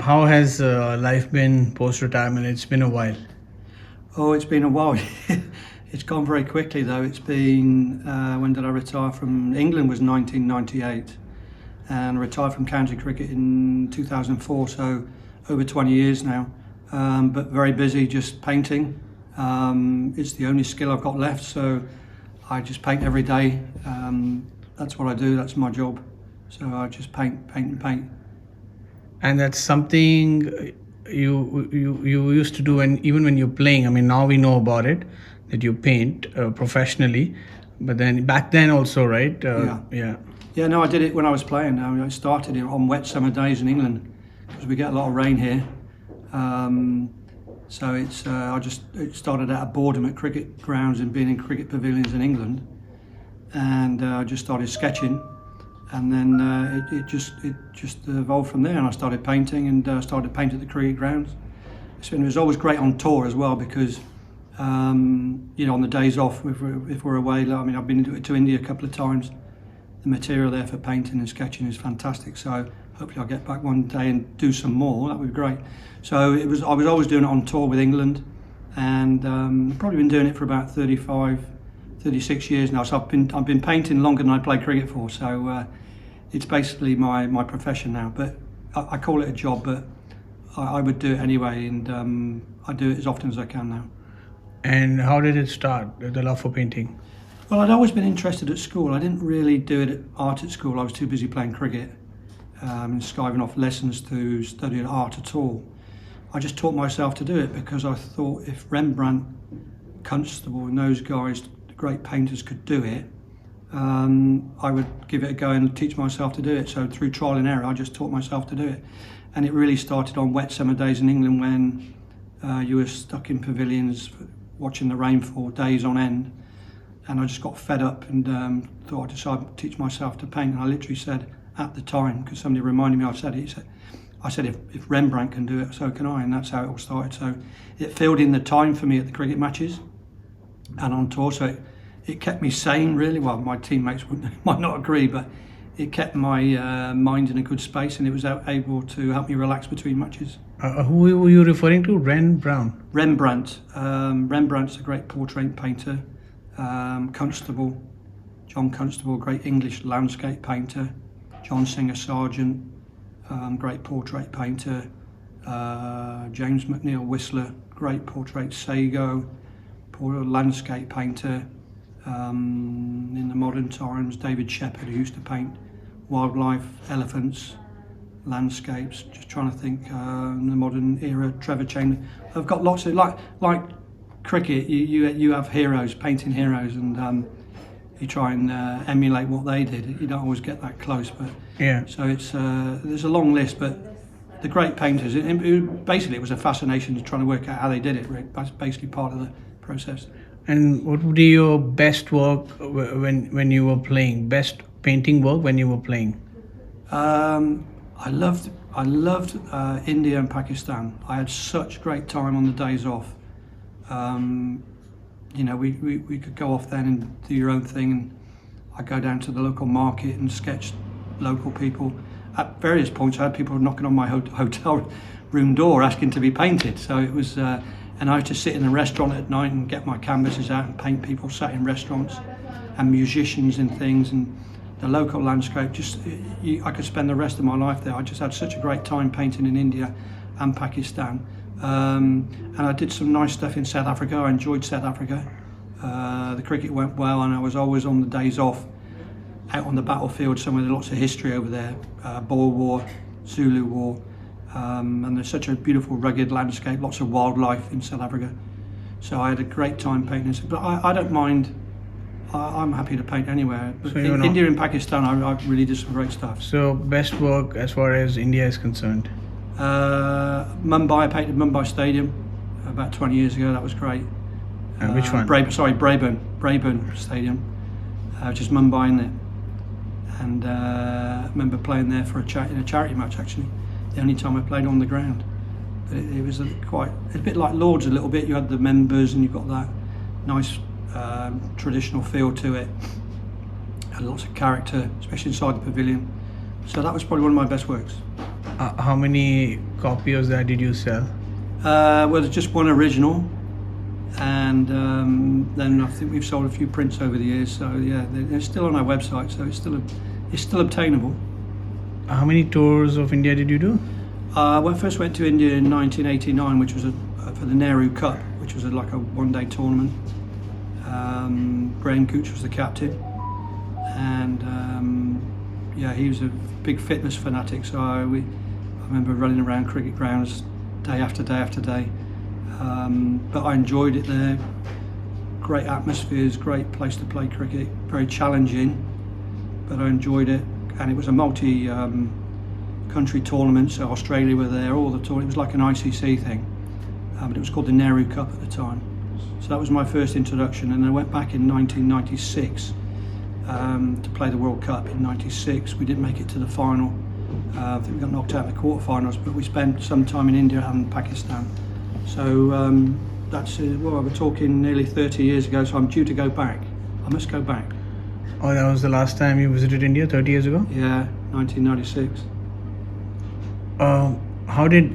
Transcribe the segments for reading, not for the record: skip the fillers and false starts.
how has life been post-retirement? It's been a while. Oh, it's been a while. It's gone very quickly though. It's been, when did I retire from England was 1998 and retired from county cricket in 2004, so over 20 years now. But very busy just painting. It's the only skill I've got left, so I just paint every day. That's what I do, that's my job. So I just paint and paint. And that's something you used to do, and even when you're playing. I mean, now we know about it that you paint professionally, but then back then also, right? Yeah, no, I did it when I was playing. I started it on wet summer days in England because we get a lot of rain here. So it started out of boredom at cricket grounds and being in cricket pavilions in England, and I just started sketching, and then it just evolved from there. And I started painting and started painting at the cricket grounds. So it was always great on tour as well because on the days off, if we're away, I mean, I've been to India a couple of times. The material there for painting and sketching is fantastic. So hopefully I'll get back one day and do some more. That would be great. So I was always doing it on tour with England, and probably been doing it for about 35, 36 years now. So I've been painting longer than I played cricket for. So it's basically my profession now. But I call it a job, but I would do it anyway, and I do it as often as I can now. And how did it start, the love for painting? Well, I'd always been interested at school. I didn't really do it at school. I was too busy playing cricket and skiving off lessons to study art at all. I just taught myself to do it because I thought if Rembrandt, Constable and those guys, the great painters, could do it, I would give it a go and teach myself to do it. So through trial and error, I just taught myself to do it. And it really started on wet summer days in England when you were stuck in pavilions watching the rain for days on end. And I just got fed up and thought I'd decide to teach myself to paint. And I literally said at the time, because somebody reminded me I said it, I said if Rembrandt can do it, so can I, and that's how it all started. So it filled in the time for me at the cricket matches and on tour, so it kept me sane really. Well, my teammates might not agree, but it kept my mind in a good space, and it was able to help me relax between matches. Who were you referring to? Rembrandt? Rembrandt's a great portrait painter. Constable, John Constable, great English landscape painter. John Singer Sargent, great portrait painter. James McNeill Whistler, great portrait. Sago, landscape painter. In the modern times, David Shepherd, who used to paint wildlife, elephants, landscapes. Just trying to think in the modern era, Trevor Chamberlain. I've got lots of like cricket. You have heroes, painting heroes, and you try and emulate what they did. You don't always get that close, but yeah. So it's there's a long list, but the great painters. Basically, it was a fascination trying to work out how they did it. That's basically part of the process. And what would be your best work when you were playing? Best painting work when you were playing? I loved India and Pakistan. I had such great time on the days off. We could go off then and do your own thing, and I'd go down to the local market and sketch local people. At various points I had people knocking on my hotel room door asking to be painted, so it was and I used to sit in a restaurant at night and get my canvases out and paint people sat in restaurants and musicians and things, and the local landscape. I could spend the rest of my life there. I just had such a great time painting in India and Pakistan. And I did some nice stuff in South Africa. I enjoyed South Africa. The cricket went well, and I was always on the days off out on the battlefield somewhere. There's lots of history over there, Boer War, Zulu War, and there's such a beautiful rugged landscape, lots of wildlife in South Africa. So I had a great time painting. But I don't mind. I'm happy to paint anywhere. But so in India and Pakistan, I really did some great stuff. So best work as far as India is concerned? Mumbai, I painted Mumbai Stadium about 20 years ago. That was great. Which one? Brabourne Stadium, which is Mumbai, isn't it? And I remember playing there for in a charity match, actually. The only time I played on the ground. But it was a bit like Lords a little bit. You had the members and you got that nice traditional feel to it. Had lots of character, especially inside the pavilion. So that was probably one of my best works. How many copies of that did you sell? Well, there's just one original, and then I think we've sold a few prints over the years. So yeah, they're still on our website, so it's still obtainable. How many tours of India did you do? When I first went to India in 1989, which was for the Nehru Cup, which was like a one-day tournament. Graham Gooch was the captain, and yeah, he was a big fitness fanatic. So I remember running around cricket grounds day after day after day. But I enjoyed it there. Great atmospheres, great place to play cricket. Very challenging, but I enjoyed it. And it was a multi-country tournament, so Australia were there, all the tournament. It was like an ICC thing, but it was called the Nehru Cup at the time. So that was my first introduction, and I went back in 1996 to play the World Cup in '96. We didn't make it to the final. I think we got knocked out in the quarterfinals, but we spent some time in India and Pakistan. So that's well, we're talking nearly 30 years ago. So I'm due to go back. I must go back. Oh, that was the last time you visited India, 30 years ago? Yeah, 1996. How did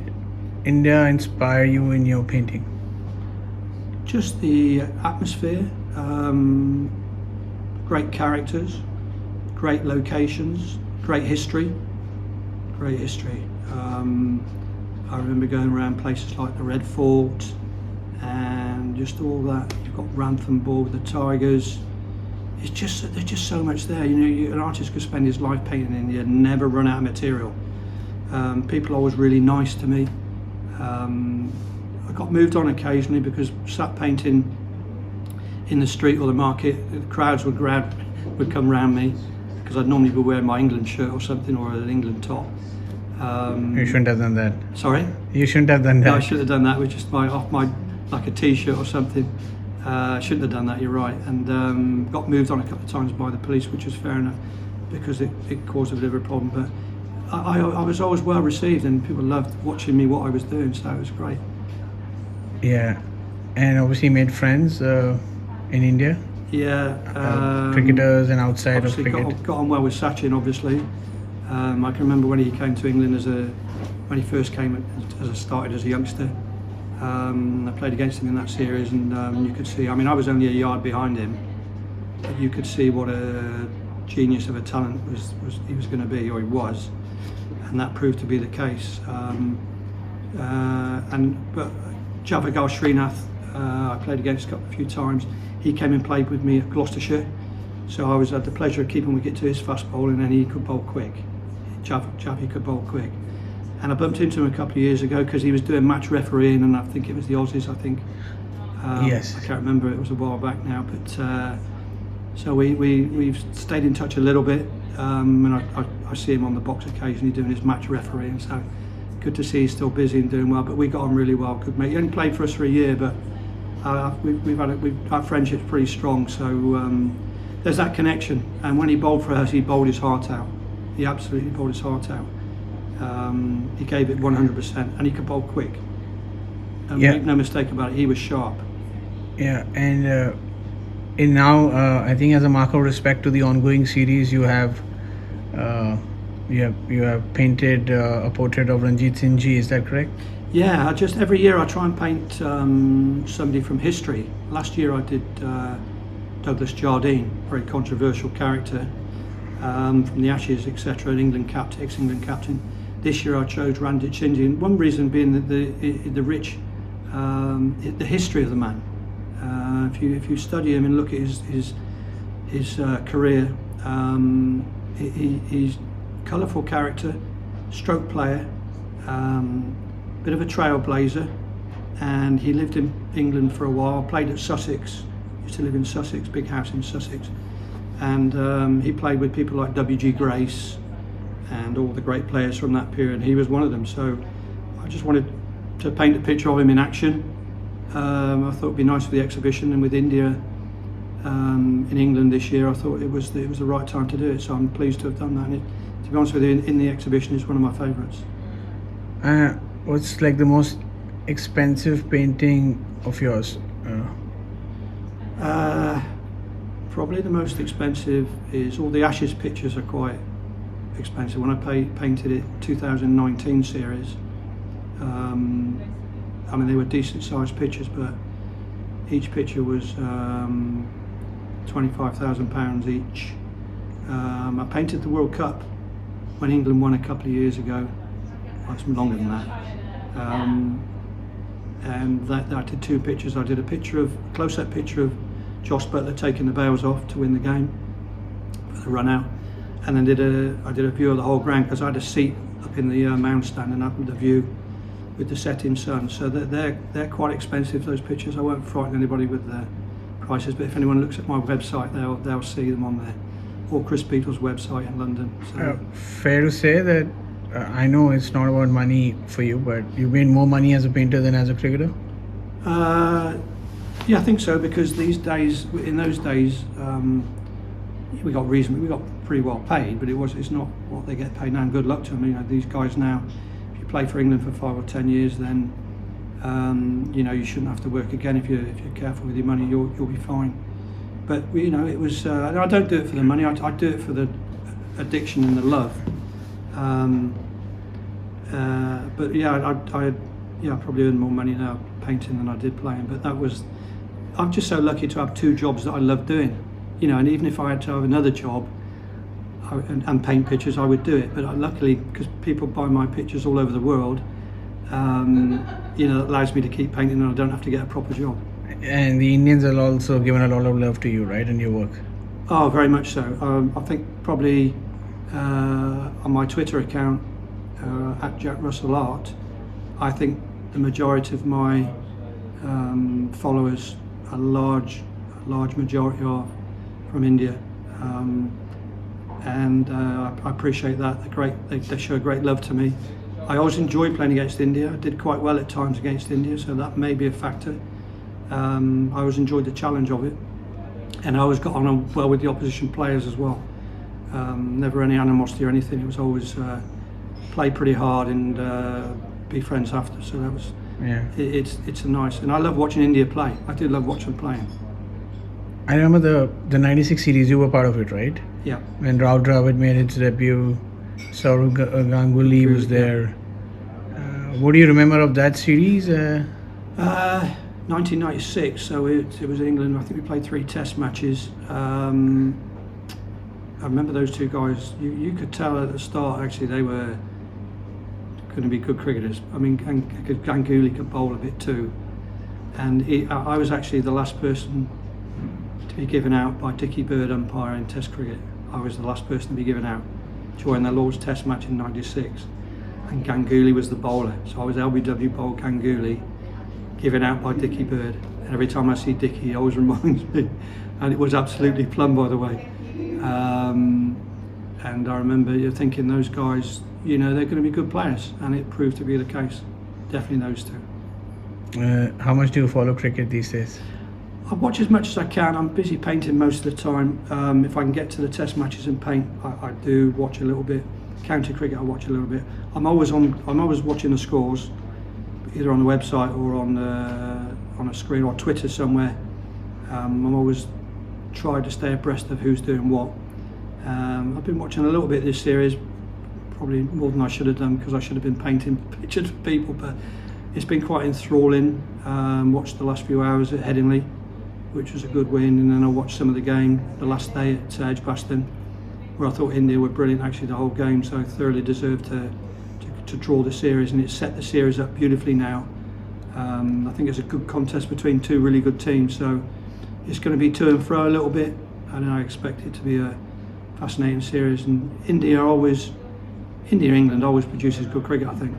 India inspire you in your painting? Just the atmosphere, great characters, great locations, great history. Great history. I remember going around places like the Red Fort and just all that. You've got Ranthambore with the tigers. There's just so much there. You know, an artist could spend his life painting in India and never run out of material. People are always really nice to me. I got moved on occasionally because sat painting in the street or the market, the crowds would come round me because I'd normally be wearing my England shirt or something, or an England top. You shouldn't have done that. Sorry? You shouldn't have done that. No, I should have done that with just like a t-shirt or something. I shouldn't have done that, you're right. And got moved on a couple of times by the police, which was fair enough because it caused a bit of a problem. But I was always well received and people loved watching me, what I was doing, so it was great. Yeah, and obviously made friends in India. Yeah. Cricketers and outside of cricket. Got on well with Sachin, obviously. I can remember when he came to England when he first came started as a youngster. I played against him in that series, and you could see. I mean, I was only a yard behind him, but you could see what a genius of a talent he was going to be, or he was, and that proved to be the case. But Javagal Srinath, I played against a few times. He came and played with me at Gloucestershire, so I had the pleasure of keeping wicket to his fast bowling, and he could bowl quick. Javi could bowl quick. And I bumped into him a couple of years ago because he was doing match refereeing, and I think it was the Aussies. Yes. I can't remember. It was a while back now, but so we've stayed in touch a little bit, and I see him on the box occasionally doing his match refereeing. So good to see he's still busy and doing well. But we got on really well. Good mate. He only played for us for a year, but our friendship's pretty strong. So there's that connection. And when he bowled for us, he bowled his heart out. He absolutely bowled his heart out. He gave it 100%, and he could bowl quick. Make no mistake about it, he was sharp. Yeah, and in now, I think as a mark of respect to the ongoing series, you have painted a portrait of Ranjit Singh Ji. Is that correct? Yeah, every year I try and paint somebody from history. Last year I did Douglas Jardine, very controversial character. From the Ashes, etc., ex-England captain. This year I chose Ranjit Singh Ji, and one reason being that the rich, the history of the man. If you study him and look at his career, he's colourful character, stroke player, bit of a trailblazer, and he lived in England for a while. Played at Sussex, used to live in Sussex, big house in Sussex. And he played with people like W.G. Grace and all the great players from that period. He was one of them. So I just wanted to paint a picture of him in action. I thought it would be nice for the exhibition, and with India in England this year, I thought it was the right time to do it. So I'm pleased to have done that. And to be honest with you, in the exhibition, it's one of my favourites. What's like the most expensive painting of yours? Probably the most expensive is all the Ashes pictures are quite expensive. When I painted it 2019 series, I mean they were decent sized pictures, but each picture was £25,000 each. I painted the World Cup when England won a couple of years ago. Well, it's longer than that. And I did two pictures. I did a close-up picture of Josh Butler taking the bails off to win the game for the run out, and then I did a view of the whole ground because I had a seat up in the mound stand and up with the view with the setting sun. So they're quite expensive, those pictures. I won't frighten anybody with the prices, but if anyone looks at my website, they'll see them on there, or Chris Beatle's website in London. So. Fair to say that I know it's not about money for you, but you made more money as a painter than as a cricketer? Yeah, I think so, because in those days, we got pretty well paid, but it's not what they get paid now, and good luck to them. You know, these guys now, if you play for England for 5 or 10 years, then you know, you shouldn't have to work again. If you're careful with your money, you'll be fine. But you know, it was. I don't do it for the money. I do it for the addiction and the love. But yeah, I probably earn more money now painting than I did playing. But I'm just so lucky to have two jobs that I love doing. You know, and even if I had to have another job and paint pictures, I would do it. But luckily, because people buy my pictures all over the world, you know, it allows me to keep painting, and I don't have to get a proper job. And the Indians are also given a lot of love to you, right, in your work? Oh, very much so. I think probably on my Twitter account, at Jack Russell Art, I think the majority of my followers, a large majority are from India, and I appreciate that. They show great love to me. I always enjoyed playing against India. I did quite well at times against India, so that may be a factor. I always enjoyed the challenge of it, and I always got on well with the opposition players as well. Never any animosity or anything. It was always play pretty hard and be friends after. So that was, yeah. It's a nice, and I love watching India play. I do love watching them playing. I remember the '96 series. You were part of it, right? Yeah. When Rahul Dravid made its debut, Saurav Ganguly was there. What do you remember of that series? 1996. So it was England. I think we played 3 Test matches. I remember those two guys. You could tell at the start, actually, they were going to be good cricketers. I mean, Ganguly could bowl a bit too, and I was actually the last person to be given out by Dickie Bird umpire in Test cricket. I was the last person to be given out during the Lord's Test match in '96, and Ganguly was the bowler. So I was LBW bowled Ganguly, given out by Dickie Bird. And every time I see Dickie, he always reminds me, and it was absolutely plumb, by the way. And I remember thinking, those guys, you know, they're going to be good players, and it proved to be the case. Definitely those two. How much do you follow cricket these days? I watch as much as I can. I'm busy painting most of the time. If I can get to the Test matches and paint, I do watch a little bit. County cricket, I watch a little bit. I'm always watching the scores, either on the website or on a screen or Twitter somewhere. I'm always trying to stay abreast of who's doing what. I've been watching a little bit this series, probably more than I should have done, because I should have been painting pictures for people, but it's been quite enthralling. Watched the last few hours at Headingley, which was a good win, and then I watched some of the game the last day at Edgbaston, where I thought India were brilliant actually the whole game, so thoroughly deserved to draw the series, and it set the series up beautifully now. I think it's a good contest between two really good teams, so it's going to be to and fro a little bit, and I expect it to be a fascinating series. And England always produces good cricket, I think,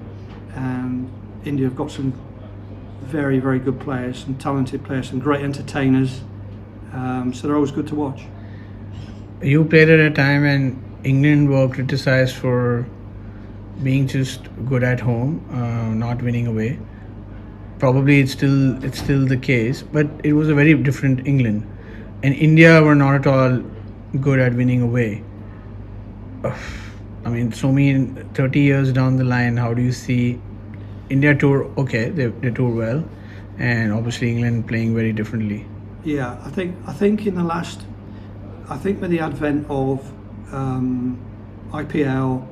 and India have got some very, very good players, some talented players, some great entertainers, so they're always good to watch. You played at a time when England were criticised for being just good at home, not winning away. Probably it's still the case, but it was a very different England, and India were not at all good at winning away. I mean, so many 30 years down the line, how do you see India tour? Okay, they tour well, and obviously England playing very differently. Yeah, I think with the advent of IPL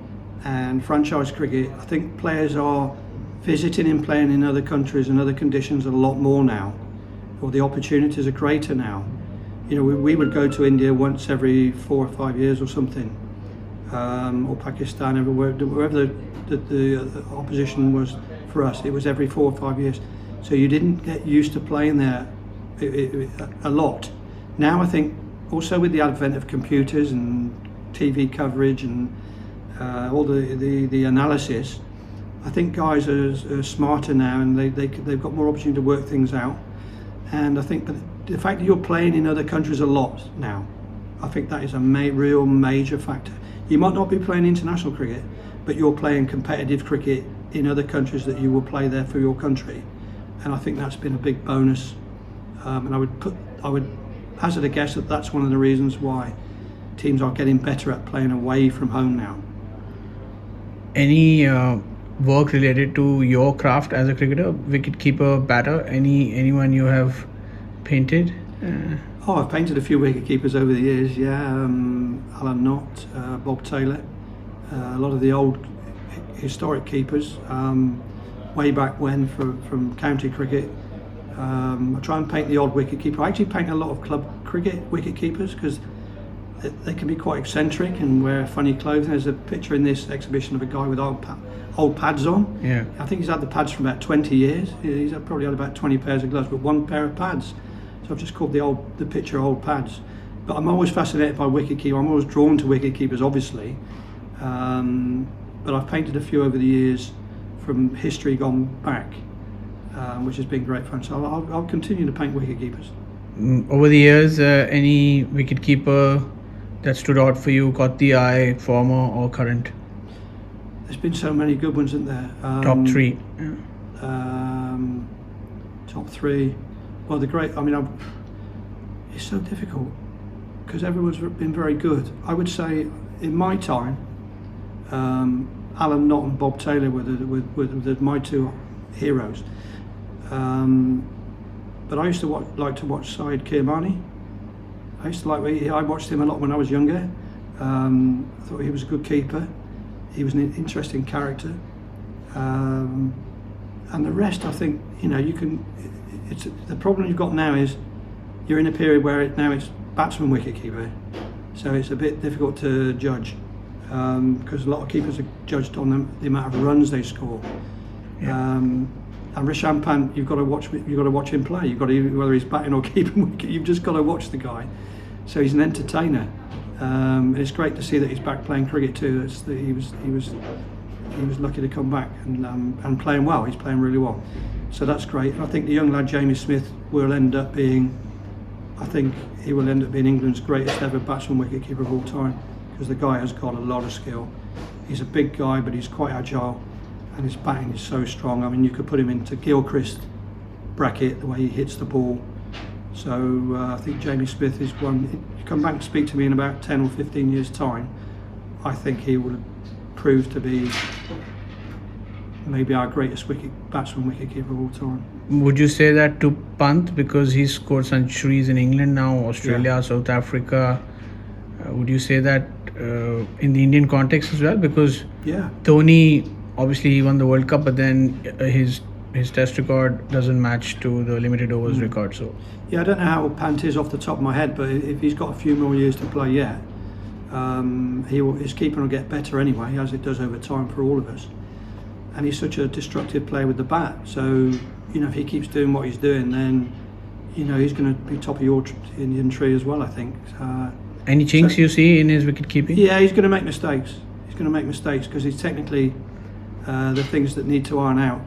and franchise cricket, I think players are visiting and playing in other countries and other conditions a lot more now, or the opportunities are greater now. You know, we would go to India once every 4 or 5 years or something, or Pakistan, everywhere, wherever the opposition was for us, it was every 4 or 5 years. So you didn't get used to playing there a lot. Now I think also with the advent of computers and TV coverage and all the analysis, I think guys are smarter now, and they've got more opportunity to work things out. And I think the fact that you're playing in other countries a lot now, I think that is a real major factor. You might not be playing international cricket, but you're playing competitive cricket in other countries that you will play there for your country, and I think that's been a big bonus. And I would hazard a guess that that's one of the reasons why teams are getting better at playing away from home now. Any work related to your craft as a cricketer, wicketkeeper, batter? Anyone you have painted? I've painted a few wicketkeepers over the years. Yeah, Alan Knott, Bob Taylor, a lot of the old historic keepers, way back when from county cricket. I try and paint the odd wicketkeeper. I actually paint a lot of club cricket wicketkeepers because they can be quite eccentric and wear funny clothing. There's a picture in this exhibition of a guy with old pads on. Yeah. I think he's had the pads for about 20 years. He's probably had about 20 pairs of gloves, but one pair of pads. So I've just called the picture old pads. But I'm always fascinated by wicketkeeper. I'm always drawn to wicketkeepers, obviously. But I've painted a few over the years from history gone back, which has been great fun. So I'll continue to paint wicketkeepers. Over the years, any wicketkeeper that stood out for you, caught the eye, former or current? There's been so many good ones, isn't there? Top three. Top three. Well, it's so difficult because everyone's been very good. I would say in my time, Alan Knott and Bob Taylor were my two heroes. But I used to like to watch Syed Kirmani. I watched him a lot when I was younger. I thought he was a good keeper. He was an interesting character. And the rest, I think, it's the problem you've got now is you're in a period where now it's batsman wicketkeeper, so it's a bit difficult to judge because a lot of keepers are judged on the amount of runs they score. Yeah. And Rishabh Pant, you've got to watch him play. You've got to, whether he's batting or keeping wicket, you've just got to watch the guy. So he's an entertainer, and it's great to see that he's back playing cricket too. He was lucky to come back and playing well. He's playing really well, so that's great. And I think the young lad Jamie Smith will end up being, England's greatest ever batsman wicketkeeper of all time, because the guy has got a lot of skill. He's a big guy, but he's quite agile. And his batting is so strong. I mean, you could put him into Gilchrist bracket, the way he hits the ball. So I think Jamie Smith is one. If you come back and speak to me in about 10 or 15 years' time, I think he would prove to be maybe our greatest batsman wicketkeeper of all time. Would you say that to Pant, because he's scored centuries in England now, Australia, yeah, South Africa? Would you say that in the Indian context as well? Because yeah, Dhoni, obviously he won the World Cup, but then his test record doesn't match to the limited overs record. So yeah, I don't know how Pant is off the top of my head, but if he's got a few more years to play yet, his keeping will get better anyway, as it does over time for all of us. And he's such a destructive player with the bat. So if he keeps doing what he's doing, then he's going to be top of your Indian tree as well, I think. Any chinks you see in his wicket keeping? Yeah, he's going to make mistakes. He's going to make mistakes because he's technically the things that need to iron out.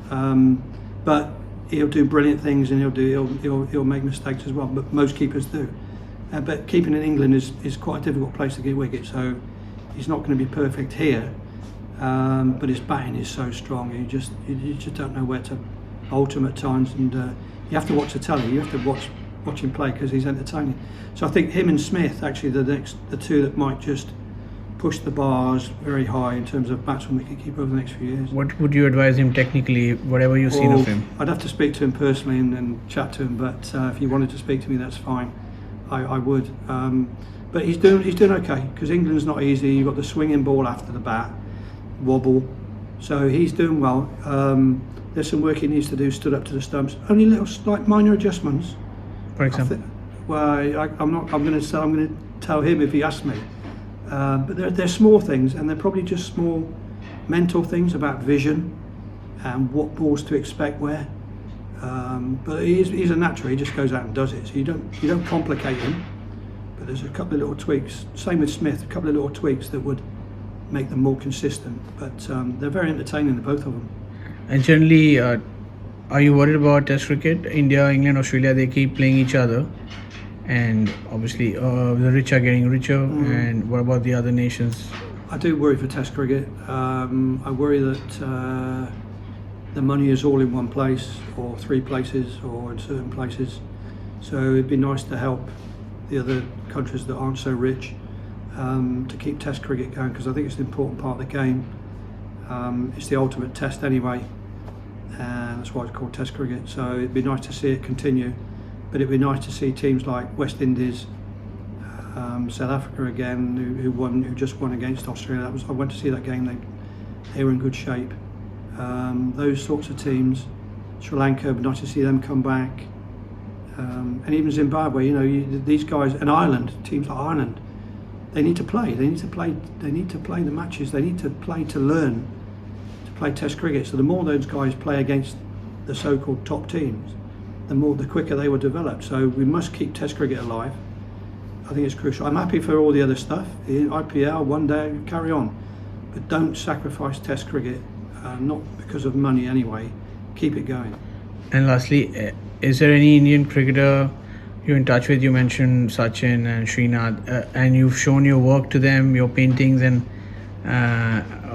But he'll do brilliant things, and he'll make mistakes as well. But most keepers do. But keeping in England is quite a difficult place to get wickets. So he's not going to be perfect here. But his batting is so strong. You just don't know where to hold him at times, and you have to watch the telly. You have to watch him play because he's entertaining. So I think him and Smith actually the two that might just push the bars very high in terms of batsman wicketkeeper over the next few years. What would you advise him technically, whatever you've seen of him? I'd have to speak to him personally and chat to him, but if you wanted to speak to me, that's fine. I would. But he's doing okay, because England's not easy. You've got the swinging ball after the bat, wobble. So he's doing well. There's some work he needs to do, stood up to the stumps. Only little, like minor adjustments. For example? I'm going to tell him if he asks me. But they're small things, and they're probably just small mental things about vision and what balls to expect where. But he's a natural. He just goes out and does it. So you don't complicate him. But there's a couple of little tweaks. Same with Smith. A couple of little tweaks that would make them more consistent. But they're very entertaining, the both of them. And generally, are you worried about Test cricket? India, England, Australia, they keep playing each other, and obviously the rich are getting richer. And what about the other nations? I do worry for Test cricket. I worry that the money is all in one place, or three places, or in certain places. So it'd be nice to help the other countries that aren't so rich to keep Test cricket going, because I think it's an important part of the game. It's the ultimate test anyway, and that's why it's called Test cricket. So it'd be nice to see it continue, but it'd be nice to see teams like West Indies, South Africa again, who just won against Australia. I went to see that game. They were in good shape. Those sorts of teams, Sri Lanka, it'd be nice to see them come back, and even Zimbabwe. These guys, and Ireland, teams like Ireland, they need to play. They need to play the matches. They need to play to learn to play Test cricket. So the more those guys play against the so-called top teams, the quicker they will develop. So we must keep Test cricket alive. I think it's crucial. I'm happy for all the other stuff. The IPL, one day, carry on, but don't sacrifice Test cricket. Not because of money anyway. Keep it going. And lastly, is there any Indian cricketer you're in touch with? You mentioned Sachin and Srinath, and you've shown your work to them, your paintings, and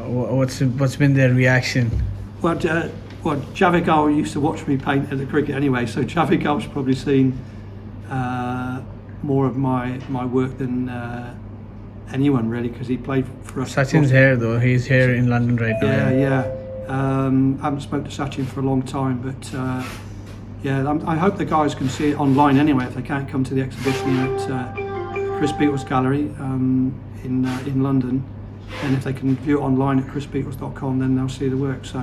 what's been their reaction? Well, Javigal used to watch me paint at the cricket anyway, so Javigal's probably seen more of my work than anyone really, because he played for us. Sachin's here though. He's here in London right now. Yeah. Haven't spoken to Sachin for a long time, but I hope the guys can see it online anyway if they can't come to the exhibition at Chris Beatles Gallery in London. And if they can view it online at chrisbeatles.com, then they'll see the work. So,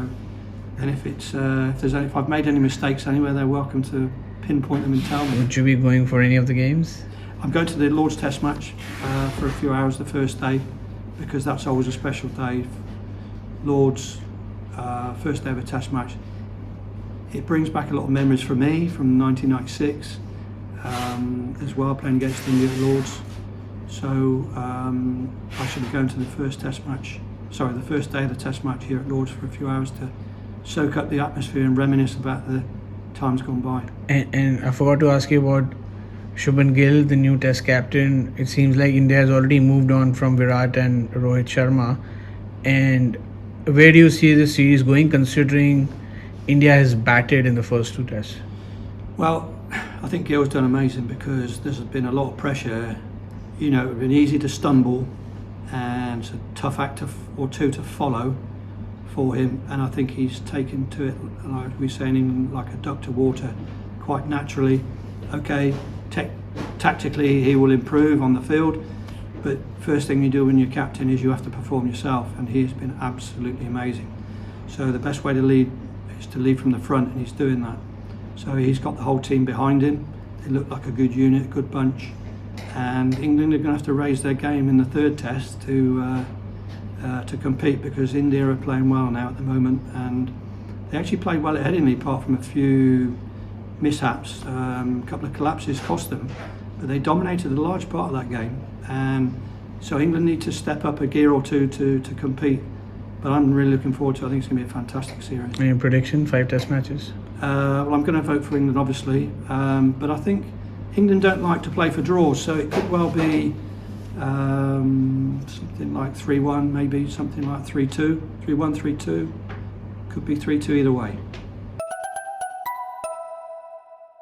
and if I've made any mistakes anywhere, they're welcome to pinpoint them and tell me. Would you be going for any of the games? I'm going to the Lord's Test match for a few hours the first day, because that's always a special day. Lord's first day of a Test match. It brings back a lot of memories for me from 1996 as well, playing against India at Lord's. So I should be going to the first day of the Test match here at Lord's for a few hours to soak up the atmosphere and reminisce about the times gone by. And I forgot to ask you about Shubman Gill, the new Test captain. It seems like India has already moved on from Virat and Rohit Sharma. And where do you see this series going, considering India has batted in the first two tests? Well, I think Gill's done amazing, because there's been a lot of pressure. It's been easy to stumble, and it's a tough act or two to follow for him. And I think he's taken to it, like we say in England, like a duck to water, quite naturally. Okay, tactically he will improve on the field, but first thing you do when you're captain is you have to perform yourself, and he has been absolutely amazing. So the best way to lead is to lead from the front, and he's doing that. So he's got the whole team behind him. They look like a good unit, a good bunch, and England are going to have to raise their game in the third test to compete, because India are playing well now at the moment, and they actually played well at Headingley, apart from a few mishaps. A couple of collapses cost them, but they dominated a large part of that game, and so England need to step up a gear or two to compete. But I'm really looking forward to it. I think it's going to be a fantastic series. Any prediction, 5 Test matches? Well, I'm going to vote for England, obviously, but I think England don't like to play for draws, so it could well be something like 3-1, maybe something like 3-2, 3-1, 3-2. Could be 3-2 either way.